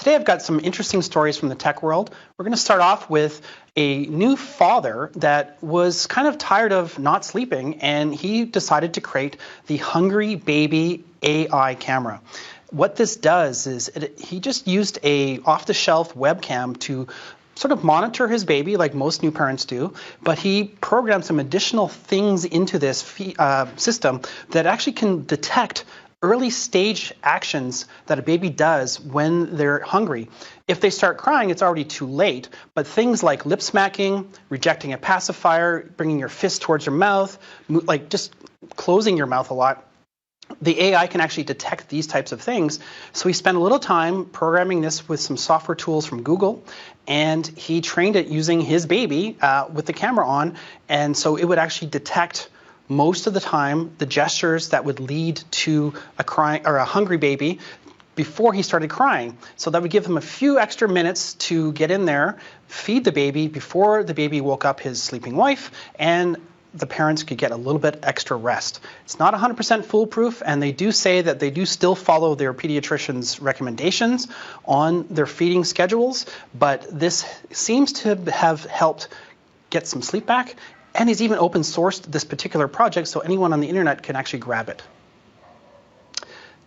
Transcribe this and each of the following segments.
Today I've got some interesting stories from the tech world. We're going to start off with a new father that was kind of tired of not sleeping, and he decided to create the Hungry Baby AI camera. What this does is he just used a off-the-shelf webcam to sort of monitor his baby like most new parents do, but he programmed some additional things into this system that actually can detect early stage actions that a baby does when they're hungry. If they start crying, it's already too late, but things like lip smacking, rejecting a pacifier, bringing your fist towards your mouth, like just closing your mouth a lot, the AI can actually detect these types of things. So he spent a little time programming this with some software tools from Google, and he trained it using his baby with the camera on, and so it would actually detect most of the time the gestures that would lead to a crying or a hungry baby before he started crying. So that would give him a few extra minutes to get in there, feed the baby before the baby woke up his sleeping wife, and the parents could get a little bit extra rest. It's not 100% foolproof, and they do say that they do still follow their pediatrician's recommendations on their feeding schedules, but this seems to have helped get some sleep back. And he's even open sourced this particular project so anyone on the internet can actually grab it.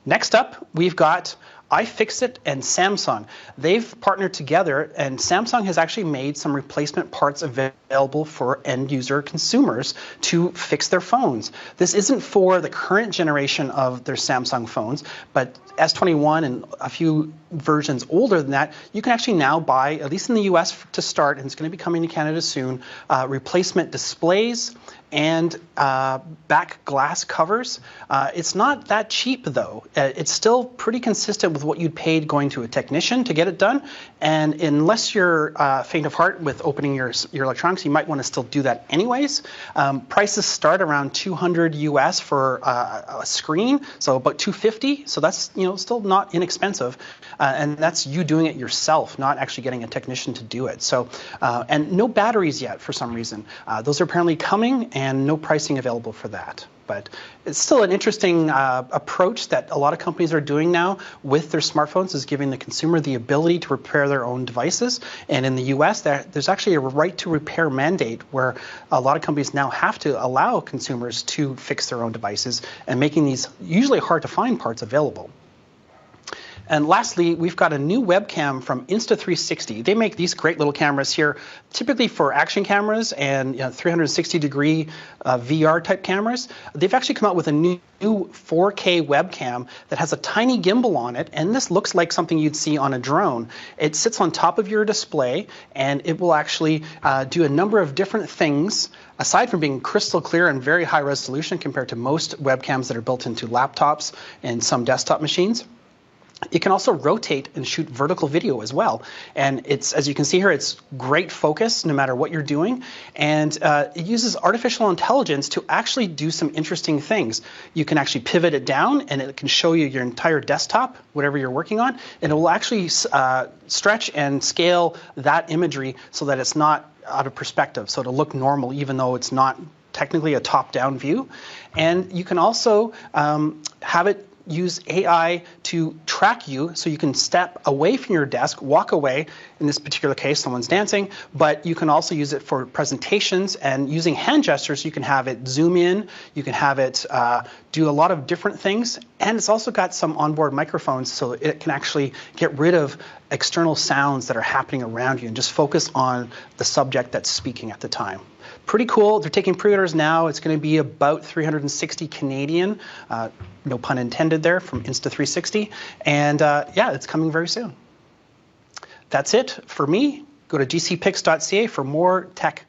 Next up, we've got iFixit and Samsung. They've partnered together, and Samsung has actually made some replacement parts available for end user consumers to fix their phones. This isn't for the current generation of their Samsung phones, but S21 and a few versions older than that, you can actually now buy, at least in the US to start, and it's going to be coming to Canada soon, replacement displays and back glass covers. It's not that cheap though. It's still pretty consistent with what you'd paid going to a technician to get it done. And unless you're faint of heart with opening your electronics, you might want to still do that anyways. Prices start around $200 US for a screen, so about $250. So that's still not inexpensive. And that's you doing it yourself, not actually getting a technician to do it. So, and no batteries yet for some reason. Those are apparently coming, and no pricing available for that. But it's still an interesting approach that a lot of companies are doing now with their smartphones, is giving the consumer the ability to repair their own devices. And in the US, there's actually a right to repair mandate where a lot of companies now have to allow consumers to fix their own devices and making these usually hard to find parts available. And lastly, we've got a new webcam from Insta360. They make these great little cameras here, typically for action cameras and 360-degree VR type cameras. They've actually come out with a new 4K webcam that has a tiny gimbal on it, and this looks like something you'd see on a drone. It sits on top of your display, and it will actually do a number of different things. Aside from being crystal clear and very high resolution compared to most webcams that are built into laptops and some desktop machines, it can also rotate and shoot vertical video as well. And it's, as you can see here, it's great focus no matter what you're doing. And it uses artificial intelligence to actually do some interesting things. You can actually pivot it down, and it can show you your entire desktop, whatever you're working on. And it will actually stretch and scale that imagery so that it's not out of perspective. So it'll look normal, even though it's not technically a top-down view. And you can also have it use AI to track you, so you can step away from your desk, walk away. In this particular case, someone's dancing, but you can also use it for presentations, and using hand gestures, you can have it zoom in, you can have it do a lot of different things, and it's also got some onboard microphones, so it can actually get rid of external sounds that are happening around you and just focus on the subject that's speaking at the time. Pretty cool. They're taking pre-orders now. It's going to be about 360 Canadian, no pun intended there, from Insta360. And yeah, it's coming very soon. That's it for me. Go to gcpix.ca for more tech